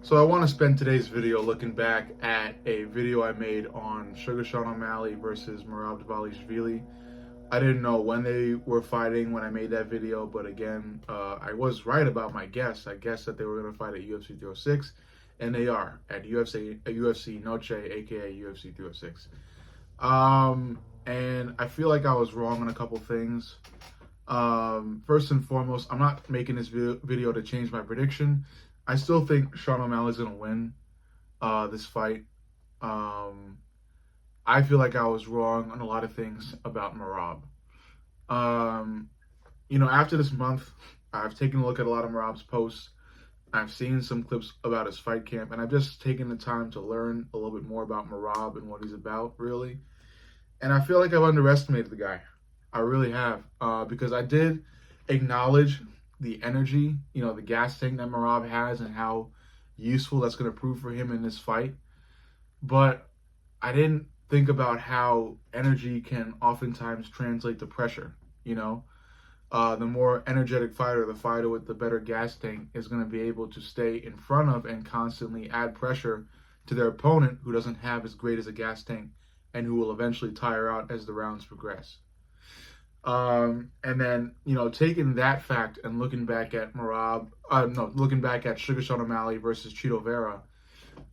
So I want to spend today's video looking back at a video I made on Sugar Sean O'Malley versus Merab Dvalishvili. I didn't know when they were fighting when I made that video, but again, I was right about my guess. I guessed that they were going to fight at UFC 306, and they are at UFC Noche, aka UFC 306. And I feel like I was wrong on a couple things. First and foremost, I'm not making this video to change my prediction. I still think Sean O'Malley's going to win this fight. I feel like I was wrong on a lot of things about Merab. After this month, I've taken a look at a lot of Merab's posts. I've seen some clips about his fight camp, and I've just taken the time to learn a little bit more about Merab and what he's about, really. And I feel like I've underestimated the guy. I really have, because I did acknowledge the energy, the gas tank that Merab has and how useful that's going to prove for him in this fight. But I didn't think about how energy can oftentimes translate to pressure, The more energetic fighter, the fighter with the better gas tank is going to be able to stay in front of and constantly add pressure to their opponent who doesn't have as great as a gas tank and who will eventually tire out as the rounds progress. And then, taking that fact and looking back at looking back at Sugar Sean O'Malley versus Chito Vera,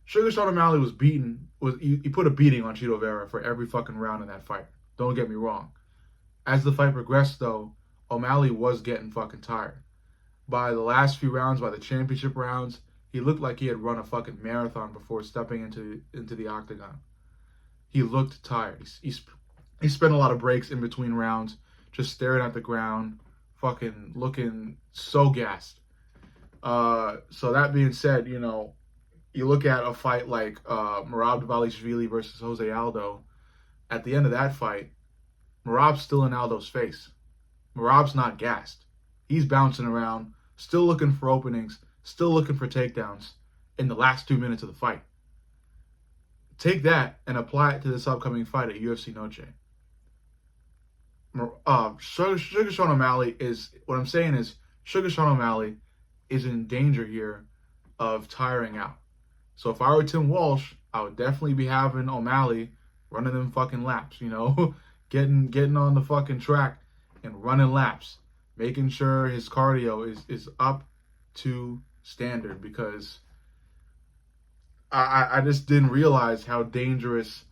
Sugar Sean O'Malley was beaten. He put a beating on Chito Vera for every fucking round in that fight. Don't get me wrong. As the fight progressed, though, O'Malley was getting fucking tired. By the last few rounds, by the championship rounds, he looked like he had run a fucking marathon before stepping into the octagon. He looked tired. He spent a lot of breaks in between rounds, just staring at the ground, fucking looking so gassed. So that being said, you look at a fight like Merab Dvalishvili versus Jose Aldo. At the end of that fight, Merab's still in Aldo's face. Merab's not gassed. He's bouncing around, still looking for openings, still looking for takedowns in the last 2 minutes of the fight. Take that and apply it to this upcoming fight at UFC Noche. Sugar Sean O'Malley Sugar Sean O'Malley is in danger here of tiring out. So if I were Tim Walsh, I would definitely be having O'Malley running them fucking laps, getting on the fucking track and running laps, making sure his cardio is up to standard, because I just didn't realize how dangerous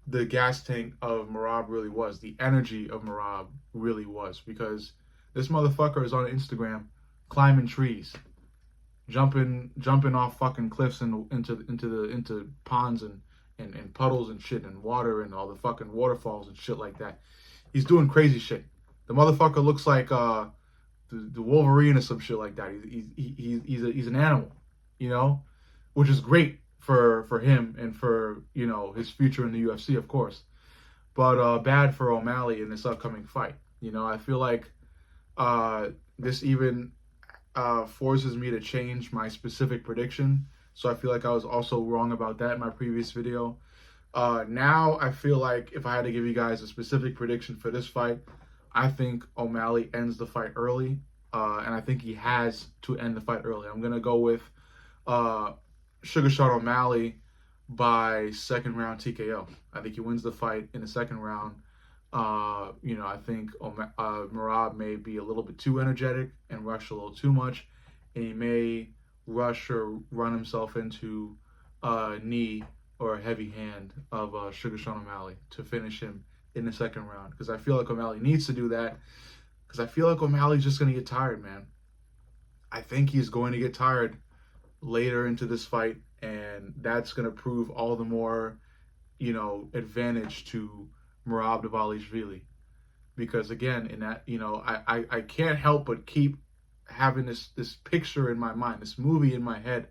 the gas tank of Merab really was, the energy of Merab really was, because this motherfucker is on Instagram climbing trees, jumping off fucking cliffs into ponds and puddles and shit and water and all the fucking waterfalls and shit like that. He's doing crazy shit. The motherfucker looks like the Wolverine or some shit like that. He's an animal, which is great for him and for his future in the UFC, of course, but bad for O'Malley in this upcoming fight. I feel like this even forces me to change my specific prediction. So I feel like I was also wrong about that in my previous video. Now I feel like if I had to give you guys a specific prediction for this fight, I think O'Malley ends the fight early, and I think he has to end the fight early. I'm gonna go with Sugar Sean O'Malley by second round TKO. I think he wins the fight in the second round. I think Merab may be a little bit too energetic and rush a little too much, and he may rush or run himself into a knee or a heavy hand of Sugar Sean O'Malley to finish him in the second round, because I feel like O'Malley needs to do that, because I feel like O'Malley's just going to get tired, man. I think he's going to get tired later into this fight, and that's going to prove all the more, advantage to Merab Dvalishvili, because again, in that, I can't help but keep having this picture in my mind, this movie in my head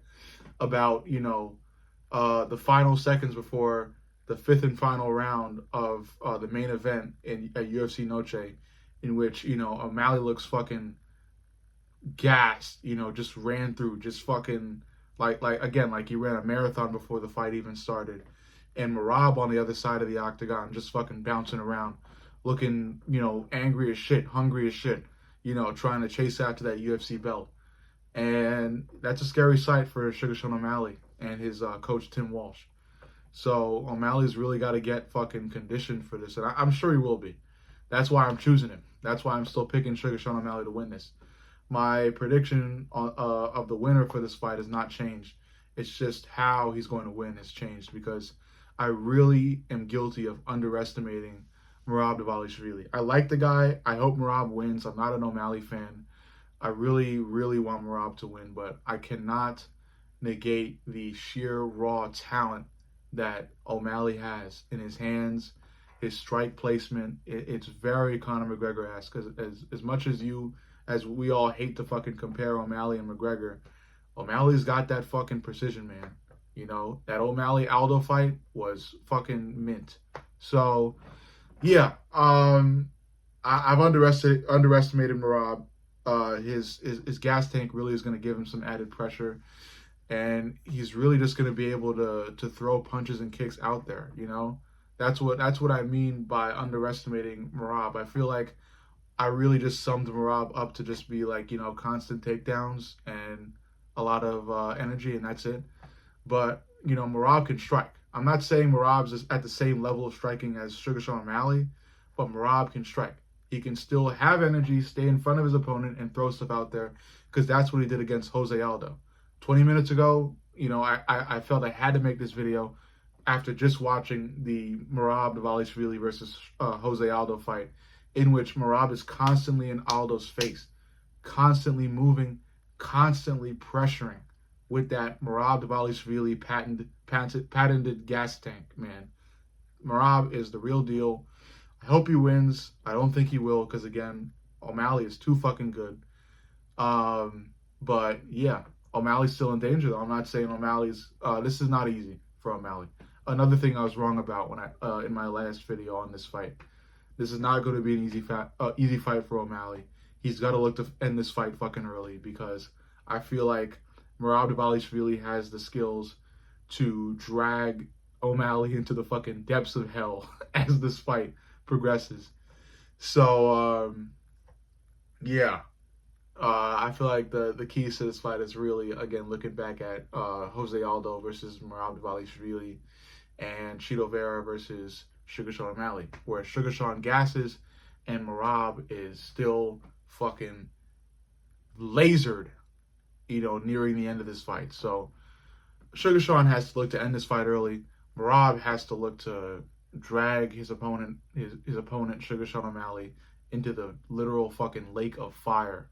about, the final seconds before the fifth and final round of the main event at UFC Noche, in which, O'Malley looks fucking gassed, just ran through, just fucking like he ran a marathon before the fight even started. And Merab on the other side of the octagon just fucking bouncing around, looking, angry as shit, hungry as shit, trying to chase after that UFC belt. And that's a scary sight for Sugar Sean O'Malley and his coach, Tim Walsh. So O'Malley's really got to get fucking conditioned for this. And I'm sure he will be. That's why I'm choosing him. That's why I'm still picking Sugar Sean O'Malley to win this. My prediction of the winner for this fight has not changed. It's just how he's going to win has changed, because I really am guilty of underestimating Merab Dvalishvili. I like the guy. I hope Merab wins. I'm not an O'Malley fan. I really, really want Merab to win, but I cannot negate the sheer raw talent that O'Malley has in his hands, his strike placement. It's very Conor McGregor-esque, because as much as we all hate to fucking compare O'Malley and McGregor, O'Malley's got that fucking precision, man. You know, that O'Malley-Aldo fight was fucking mint. So, yeah, I've underestimated Merab. His gas tank really is going to give him some added pressure, and he's really just going to be able to throw punches and kicks out there. You know, that's what I mean by underestimating Merab. I feel like I really just summed Merab up to just be like, you know, constant takedowns and a lot of energy, and that's it. But, you know, Merab can strike. I'm not saying Merab's at the same level of striking as Sugar Sean O'Malley, but Merab can strike. He can still have energy, stay in front of his opponent, and throw stuff out there, because that's what he did against Jose Aldo. 20 minutes ago, you know, I felt I had to make this video after just watching the Merab Dvalishvili versus Jose Aldo fight, in which Merab is constantly in Aldo's face, constantly moving, constantly pressuring with that Merab Dvalishvili patented gas tank, man. Merab is the real deal. I hope he wins. I don't think he will, because, again, O'Malley is too fucking good. But, yeah, O'Malley's still in danger, though. I'm not saying O'Malley's... this is not easy for O'Malley. Another thing I was wrong about when in my last video on this fight. This is not going to be an easy fight for O'Malley. He's got to look to end this fight fucking early, because I feel like Merab Dvalishvili has the skills to drag O'Malley into the fucking depths of hell as this fight progresses. So, yeah. I feel like the keys to this fight is really, again, looking back at Jose Aldo versus Merab Dvalishvili and Chito Vera versus Sugar Sean O'Malley, where Sugar Sean gasses and Merab is still fucking lasered, you know, nearing the end of this fight. So Sugar Sean has to look to end this fight early. Merab has to look to drag his opponent, Sugar Sean O'Malley, into the literal fucking lake of fire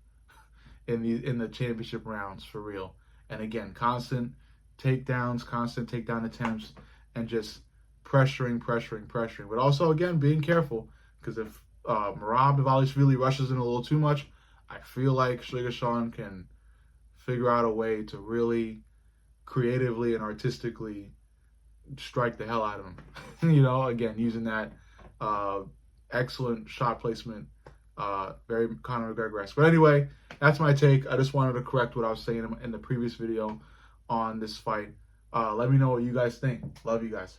in the championship rounds, for real. And again, constant takedown attempts, and just pressuring. But also, again, being careful, because if Merab Dvalishvili rushes in a little too much, I feel like Sugar Sean can figure out a way to really creatively and artistically strike the hell out of him. You know, again, using that excellent shot placement, very Conor McGregor-esque. But anyway, that's my take. I just wanted to correct what I was saying in the previous video on this fight. Let me know what you guys think. Love you guys.